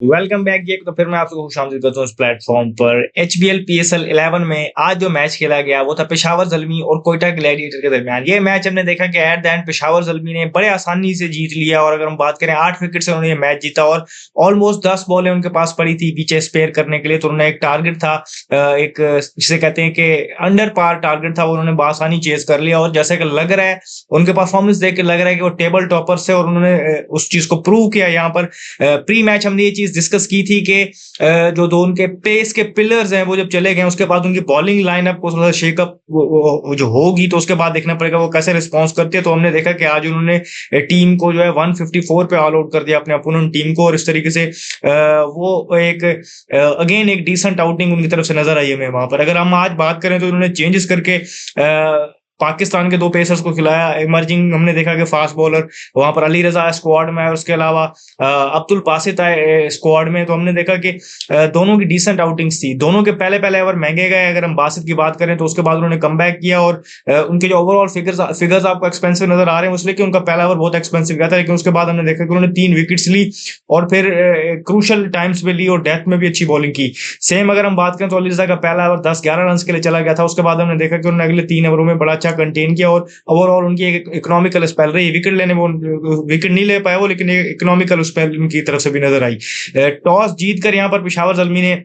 Welcome back जी। तो फिर मैं आपको खुशामदीद करता हूँ इस प्लेटफॉर्म पर। एचबीएल पीएसएल 11 में आज जो मैच खेला गया वो था पेशावर ज़ल्मी और कोयटा ग्लैडिएटर के दरमियान। ये मैच हमने देखा कि at the end Peshawar Zalmi ने बड़े आसानी से जीत लिया और अगर हम बात करें 8 विकेट से उन्होंने ये मैच जीता और ऑलमोस्ट 10 बॉलें उनके पास पड़ी थी पीछे स्पेयर करने के लिए। तो उन्होंने एक टारगेट था, एक जिसे कहते हैं कि अंडर पार टारगेट था, वो उन्होंने बआसानी चेज़ कर लिया और जैसे कि लग रहा है उनके परफॉर्मेंस देख के लग रहा है कि वो टेबल टॉपर्स है और उन्होंने उस चीज़ को प्रूव किया। यहाँ पर प्री मैच हमने ये चीज़ डिस्कस की थी कि जो दो उनके पेस के पिलर्स हैं वो जब चले गए उसके बाद उनकी बॉलिंग लाइनअप को थोड़ा शेकअप जो होगी तो उसके बाद देखना पड़ेगा वो कैसे रिस्पॉन्स करती है। तो हमने देखा कि आज उन्होंने टीम को जो है 154 पे ऑल आउट कर दिया अपने अपोनेंट टीम को और इस तरीके से वो एक अगेन एक डिसेंट आउटिंग उनकी तरफ से नजर आई हमें वहां पर। अगर हम आज बात करें तो उन्होंने चेंजेस करके पाकिस्तान के दो पेसर्स को खिलाया। इमर्जिंग हमने देखा कि फास्ट बॉलर वहां पर अली रजा स्क्वाड में है और उसके अलावा अब्दुल बासित है स्क्वाड में। तो हमने देखा कि दोनों की डिसेंट आउटिंग्स थी। दोनों के पहले पहले ओवर महंगे गए। अगर हम बासित की बात करें तो उसके बाद उन्होंने कमबैक किया और उनके जो ओवरऑल फिगर्स आपको एक्सपेंसिव नजर आ रहे हैं उसलिए कि उनका पहला ओवर बहुत एक्सपेंसिव गया था, लेकिन उसके बाद हमने देखा कि उन्होंने 3 विकेट्स ली और फिर क्रूशल टाइम्स पे ली और डेथ में भी अच्छी बॉलिंग की। सेम अगर हम बात करें तो अली रजा का पहला ओवर 10-11 रन के लिए चला गया था। उसके बाद हमने देखा कि उन्होंने अगले 3 ओवरों में बड़ा अच्छा कंटेन किया और ओवरऑल उनकी एक इकोनॉमिकल स्पेल रही। विकेट लेने वो विकेट नहीं ले पाए वो, लेकिन एक इकोनॉमिकल स्पेल उनकी तरफ से भी नजर आई। टॉस जीतकर यहाँ पर पेशावर ज़ल्मी ने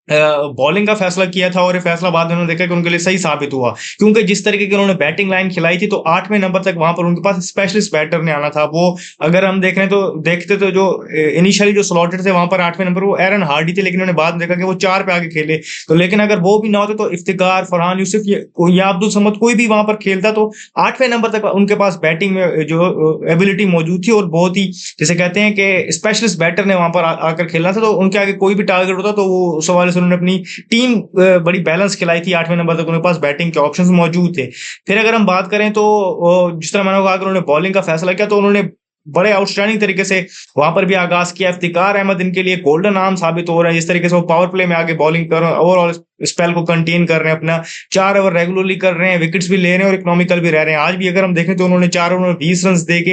बॉलिंग का फैसला किया था और ये फैसला बाद में उन्होंने देखा कि उनके लिए सही साबित हुआ, क्योंकि जिस तरीके की उन्होंने बैटिंग लाइन खिलाई थी तो 8वें नंबर तक वहां पर उनके पास स्पेशलिस्ट बैटर ने आना था। वो अगर हम देख रहे हैं तो देखते तो जो इनिशियली जो स्लॉटेड थे वहां पर 8वें नंबर वो एरन हार्डी थे, लेकिन उन्होंने बाद में देखा कि वो 4 पे आके खेले। तो लेकिन अगर वो भी ना होते तो इफ्तिकार, फरहान यूसुफ या अब्दुल समद कोई भी वहां पर खेलता तो 8वें नंबर तक उनके पास बैटिंग में जो एबिलिटी मौजूद थी और बहुत ही जिसे कहते हैं कि स्पेशलिस्ट बैटर ने वहां पर आकर खेलना था। तो उनके आगे कोई भी टारगेट होता तो वो उस हवाले से उन्होंने अपनी टीम बड़ी बैलेंस खिलाई थी। 8वें नंबर तक उनके पास बैटिंग के ऑप्शंस मौजूद थे। फिर अगर हम बात करें तो जिस तरह मैंने कहा अगर उन्होंने बॉलिंग का फैसला किया तो उन्होंने बड़े आउटस्टैंडिंग तरीके से वहां पर भी आगाज किया। इफ्तिकार अहमद इनके लिए गोल्डन आर्म साबित हो रहा है, जिस तरीके से वो पावर प्ले में आगे बॉलिंग कर रहे हैं, ओवरऑल स्पेल को कंटेन कर रहे हैं, अपना 4 ओवर रेगुलरली कर रहे हैं, विकेट्स भी ले रहे हैं और इकोनॉमिकल भी रह रहे हैं। आज भी अगर हम देखें तो उन्होंने 4 ओवर में 20 रन दे के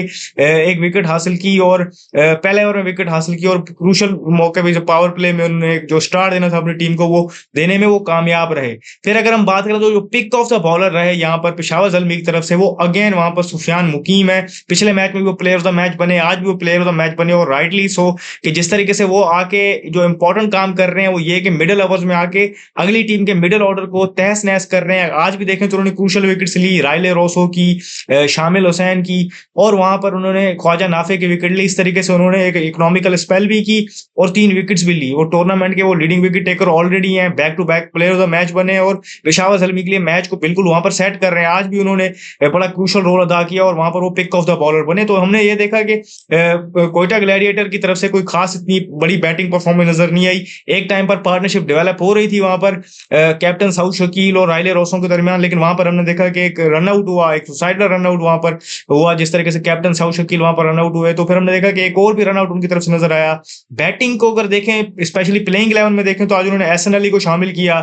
एक विकेट हासिल की और पहले ओवर में विकेट हासिल की और क्रूशल मौके पे जो पावर प्ले में उन्होंने जो स्टार्ट देना था अपनी टीम को वो देने में वो कामयाब रहे। फिर अगर हम बात करें तो जो पिक ऑफ द बॉलर रहे यहाँ पर पेशावर ज़ल्मी की तरफ से वो अगेन वहां पर सुफियान मुकीम है। पिछले मैच में भी वो प्लेयर ऑफ द मैच बने, आज भी वो प्लेयर ऑफ द मैच बने और राइटली सो कि जिस तरीके से वो आके जो इंपॉर्टेंट काम कर रहे हैं वो ये कि मिडिल ओवर्स में आके अगली टीम के मिडिल ऑर्डर को तहस नहस कर रहे हैं। आज भी देखें तो उन्होंने क्रूशल विकेट्स ली, राइले रोसो की, शामिल हुसैन की और वहां पर उन्होंने ख्वाजा नाफे की विकेट ली। इस तरीके से उन्होंने एक इकोनॉमिकल स्पेल भी की और 3 विकेट्स भी ली। वो टूर्नामेंट के वो लीडिंग विकेट टेकर ऑलरेडी हैं, back to back player of the match बने और पेशावर ज़ल्मी के लिए मैच को बिल्कुल वहां पर सेट कर रहे हैं। आज भी उन्होंने बड़ा क्रूशल रोल अदा किया और वहां पर वो पिक ऑफ द बॉलर बने। तो हमने ये देखा कि कोयटा ग्लैडिएटर की तरफ से कोई खास इतनी बड़ी बैटिंग परफॉर्मेंस नजर नहीं आई। एक टाइम पर पार्टनरशिप डेवलप हो रही थी वहां पर कैप्टन साउथ शकील और राइले रोसों के दरमियान, लेकिन वहां पर हमने देखा कि एक रनआउट हुआ, एक सुसाइडल रनआउट वहां पर हुआ। जिस तरीके से कैप्टन साउथ शकील वहां पर रनआउट हुए तो फिर हमने देखा कि एक और भी रनआउट उनकी तरफ से नजर आया। बैटिंग को अगर देखें स्पेशली प्लेइंग 11 में देखें तो आज उन्होंने एहसन अली को शामिल किया,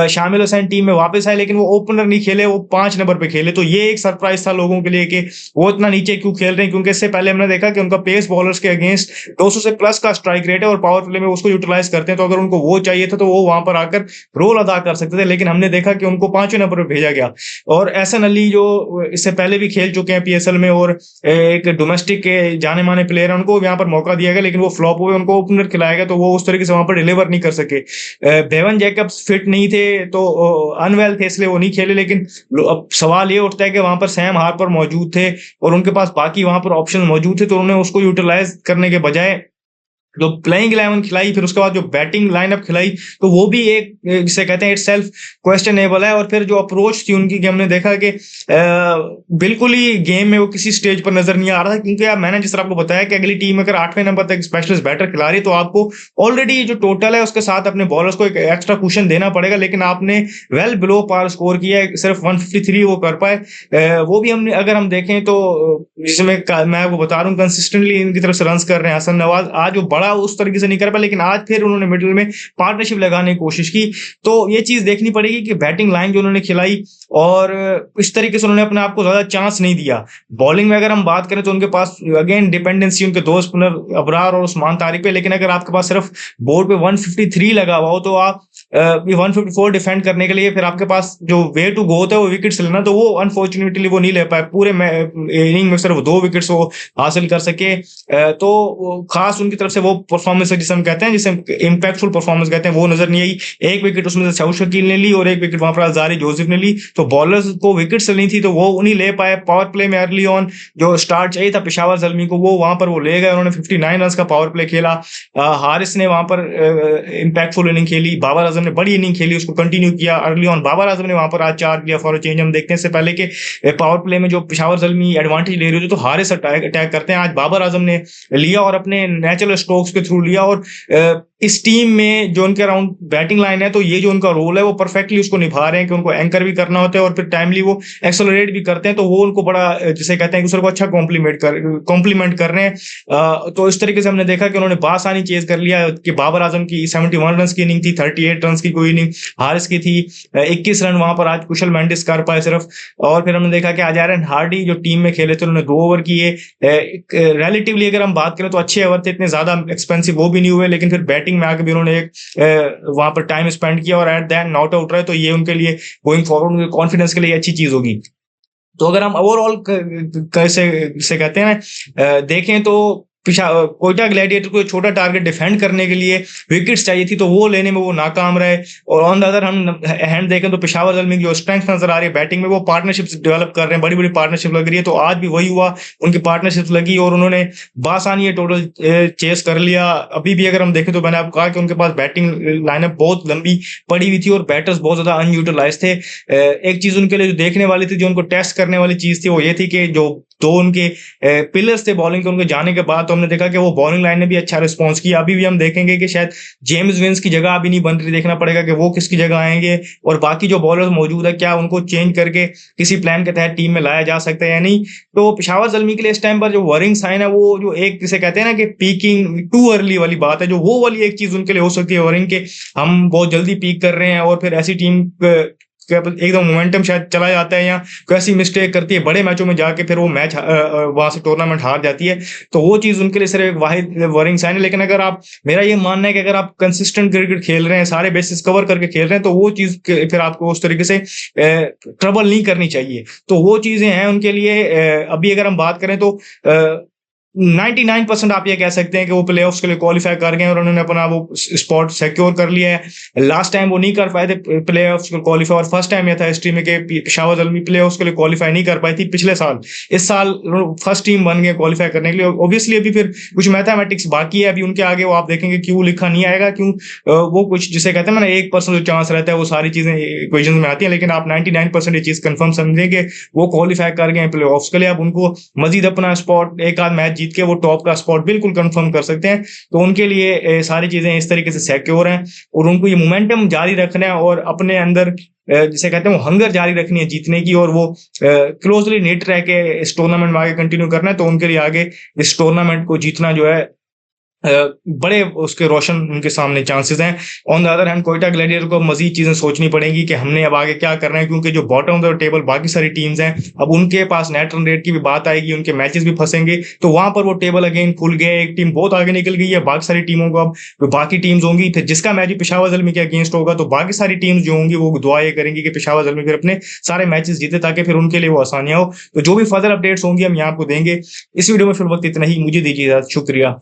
शामिल हुसैन टीम में वापस आए, लेकिन वो ओपनर नहीं खेले, वो 5 नंबर पे खेले। तो ये एक सरप्राइज था लोगों के लिए कि वो इतना नीचे क्यों खेल रहे हैं, क्योंकि इससे पहले हमने देखा कि उनका पेस बॉलर्स के अगेंस्ट 200 से प्लस का स्ट्राइक रेट है और पावर प्ले में उसको यूटिलाइज करते हैं। तो अगर उनको वो चाहिए था तो वो वहां पर आकर रोल अदा कर सकते थे, लेकिन हमने देखा कि उनको 5वें नंबर पर भेजा गया। और एहसन अली जो इससे पहले भी खेल चुके हैं पीएसएल में और एक डोमेस्टिक के जाने माने प्लेयर है, उनको यहाँ पर मौका दिया गया, लेकिन वो फ्लॉप हुए, उनको ओपनर खिलाया गया तो वो उस तरीके से वहां पर डिलीवर नहीं कर सके। बेवन जैकब्स फिट नहीं थे तो अनवेल थे इसलिए वो नहीं खेले। लेकिन अब सवाल ये उठता है कि वहां पर सैम हार्पर मौजूद थे और उनके पास बाकी वहां पर ऑप्शन मौजूद थे, तो उन्होंने उसको यूटिलाइज करने के बजाय जो प्लेइंग 11 खिलाई फिर उसके बाद जो बैटिंग लाइनअप खिलाई तो वो भी एक जिसे कहते हैं इट सेल्फ क्वेश्चनेबल है। और फिर जो अप्रोच थी उनकी कि हमने देखा कि बिल्कुल ही गेम में वो किसी स्टेज पर नजर नहीं आ रहा था, क्योंकि यार मैंने जिस तरह आपको बताया कि अगली टीम अगर 8वें नंबर तक स्पेशलिस्ट बैटर खिला रही है तो आपको ऑलरेडी जो टोटल है उसके साथ अपने बॉलर्स को एक एक्स्ट्रा कुशन देना पड़ेगा, लेकिन आपने वेल बिलो पार स्कोर किया है, सिर्फ 153 वो कर पाए। वो भी हमने अगर हम देखें तो जिसमें मैं आपको बता रहा हूँ कंसिस्टेंटली इनकी तरफ से रन कर रहे हैं। हसन नवाज आज वो बड़ा बड़ा उस तरीके से नहीं कर पाए, लेकिन आज फिर उन्होंने मिडिल में पार्टनरशिप लगाने की कोशिश की। तो ये चीज देखनी पड़ेगी कि बैटिंग लाइन जो उन्होंने खिलाई और इस तरीके से उन्होंने अपने आप को ज्यादा चांस नहीं दिया। बॉलिंग में अगर हम बात करें तो उनके पास अगेन डिपेंडेंसी उनके दो स्पिनर अबरार और उस्मान तारिक पे, लेकिन अगर आपके पास सिर्फ बोर्ड पे 153 लगा हुआ हो तो आप ये 154 डिफेंड करने के लिए फिर आपके पास जो वे टू गो होता है वो विकेट्स लेना, तो वो अनफॉर्चुनेटली वो नहीं ले पाए। पूरे इनिंग में सिर्फ 2 विकेट्स वो हासिल कर सके। तो खास उनकी तरफ से वो परफॉर्मेंस है जिसे हम कहते हैं, जिसे इंपैक्टफुल परफॉर्मेंस कहते हैं, वो नजर नहीं आई। एक विकेट उसमें से शौकत शकील ने ली और एक विकेट वहां पर अज़ारी जोसेफ ने ली। तो बॉलर्स को विकेट्स लेनी थी तो वो उन्हीं ले पाए। पावर प्ले में अर्ली ऑन जो स्टार्ट चाहिए था पेशावर ज़ल्मी को, वो वहां पर वो ले गए। उन्होंने 59 रन का पावर प्ले खेला। हारिस ने वहां पर इंपैक्टफुल इनिंग खेली। बाबर आजम ने बड़ी इनिंग खेली, उसको कंटिन्यू किया अर्ली ऑन। बाबर आजम ने वहां पर आज चार्ज लिया फॉर चेंज। हम देखते हैं इससे पहले कि पावर प्ले में जो पेशावर ज़ल्मी एडवांटेज ले रही थी तो हारिस अटैक करते हैं। आज बाबर आजम ने लिया और अपने नेचुरल स्ट्रोक्स के थ्रू लिया। और इस टीम में जो उनके अराउंड बैटिंग लाइन है तो ये जो उनका रोल है वो परफेक्टली उसको निभा रहे हैं कि उनको एंकर भी करना होता है और फिर टाइमली वो एक्सेलरेट भी करते हैं। तो वो उनको बड़ा जिसे कहते हैं दूसरे को अच्छा कॉम्प्लीमेंट कर रहे हैं। तो इस तरीके से हमने देखा कि उन्होंने बासानी चेज कर लिया कि बाबर आजम की 71 रन की इनिंग थी, 38 रन की कोई इनिंग हारिस की थी, 21 रन वहां पर आज कुशल मेंडिस कर पाए सिर्फ। और फिर हमने देखा कि आज एरन हार्डी जो टीम में खेले थे उन्होंने 2 ओवर किए। रिलेटिवली अगर हम बात करें तो अच्छे ओवर थे, इतने ज्यादा एक्सपेंसिव वो भी नहीं हुए, लेकिन फिर बैटिंग में आके भी उन्होंने एक वहां पर टाइम स्पेंड किया और at the end not out रहे। तो ये उनके लिए गोइंग फॉरवर्ड कॉन्फिडेंस के लिए अच्छी चीज होगी। तो अगर हम ओवरऑल कैसे कहते हैं देखें तो कोयटा ग्लैडिएटर को छोटा टारगेट डिफेंड करने के लिए विकेट्स चाहिए थी तो वो लेने में वो नाकाम रहे। और ऑन द अदर हम हैंड देखें तो पेशावर ज़ल्मी की जो स्ट्रेंथ नजर आ रही है बैटिंग में, वो पार्टनरशिप्स डेवलप कर रहे हैं, बड़ी बड़ी पार्टनरशिप लग रही है। तो आज भी वही हुआ, उनकी पार्टनरशिप लगी और उन्होंने बासानी ये टोटल चेस कर लिया। अभी भी अगर हम देखें तो मैंने आपको कहा कि उनके पास बैटिंग लाइनअप बहुत लंबी पड़ी हुई थी और बैटर्स बहुत ज्यादा अनयूटिलाइज थे। एक चीज उनके लिए जो देखने वाली थी, जो उनको टेस्ट करने वाली चीज थी, वो ये थी कि जो 2 उनके पिलर्स थे बॉलिंग के, उनके जाने के बाद तो हमने देखा कि वो बॉलिंग लाइन ने भी अच्छा रिस्पॉन्स किया। अभी भी हम देखेंगे कि शायद जेम्स विंस की जगह अभी नहीं बन रही, देखना पड़ेगा कि वो किसकी जगह आएंगे और बाकी जो बॉलर्स मौजूद है क्या उनको चेंज करके किसी प्लान के तहत टीम में लाया जा सकता है या नहीं। तो पेशावर ज़ल्मी के लिए इस टाइम पर जो वरिंग साइन है वो जो एक जिसे कहते हैं ना कि पीकिंग टू अर्ली वाली बात है, जो वो वाली एक चीज उनके लिए हो सकती है वरिंग के, हम बहुत जल्दी पीक कर रहे हैं और फिर ऐसी टीम एकदम मोमेंटम शायद चला जाता है या कोई ऐसी मिस्टेक करती है बड़े मैचों में जाके फिर वो मैच वहां से टूर्नामेंट हार जाती है। तो वो चीज उनके लिए सिर्फ एक वाहिद वरिंग साइन है। लेकिन अगर आप, मेरा ये मानना है कि अगर आप कंसिस्टेंट क्रिकेट खेल रहे हैं, सारे बेसिस कवर करके खेल रहे हैं, तो वो चीज फिर आपको उस तरीके से ट्रबल नहीं करनी चाहिए। तो वो चीजें हैं उनके लिए। अभी अगर हम बात करें तो 99% आप ये कह सकते हैं कि वो प्लेऑफ्स के लिए क्वालिफाई कर गए और उन्होंने अपना वो स्पॉट सिक्योर कर लिया है। लास्ट टाइम वो नहीं कर पाए थे प्लेऑफ्स को क्वालिफाई, और फर्स्ट टाइम ये था हिस्ट्री में कि पेशावर ज़ल्मी प्लेऑफ्स के लिए क्वालिफाई नहीं कर पाई थी पिछले साल। इस साल फर्स्ट टीम बन गए क्वालिफाई करने के लिए। ऑब्वियसली अभी फिर कुछ मैथमेटिक्स बाकी है अभी उनके आगे, वो आप देखेंगे क्यों लिखा नहीं आएगा, क्यों वो कुछ जिसे कहते हैं ना 1% जो चांस रहता है, वो सारी चीजें इक्वेशन में आती है। लेकिन आप 99% ये चीज कंफर्म समझेंगे वो क्वालिफाई कर गए प्लेऑफ्स के लिए। अब उनको मजीद अपना स्पॉट एक आध मैच जीत के वो टॉप का स्पॉट बिल्कुल कंफर्म कर सकते हैं। तो उनके लिए सारी चीजें इस तरीके से सिक्योर हैं और उनको ये मोमेंटम जारी रखना है और अपने अंदर जिसे कहते हैं वो हंगर जारी रखनी है जीतने की, और वो क्लोजली निट रह के इस टूर्नामेंट में आगे कंटिन्यू करना है। तो उनके लिए आगे इस टूर्नामेंट को जीतना जो है बड़े उसके रोशन उनके सामने चांसेस हैं। On the other hand Quetta gladiator को मजीद चीजें सोचनी पड़ेंगी कि हमने अब आगे क्या करना है, क्योंकि जो बॉटम ऑफ द टेबल बाकी सारी टीम्स हैं अब उनके पास नेट रन रेट की भी बात आएगी, उनके मैचेस भी फंसेंगे। तो वहां पर वो टेबल अगेन खुल गया, एक टीम बहुत आगे निकल गई है, बाकी सारी टीमों को अब तो बाकी टीम्स होंगी फिर जिसका मैच पेशावर ज़ल्मी के अगेंस्ट होगा तो बाकी सारी टीम्स जो होंगी वो दुआ ये करेंगी कि पेशावर ज़ल्मी फिर अपने सारे मैचेस जीते ताकि फिर उनके लिए वो आसानियां हो। तो जो भी फर्दर अपडेट्स होंगी हम यहाँ आपको देंगे। इस वीडियो में फिर वक्त इतना ही, मुझे दीजिए शुक्रिया।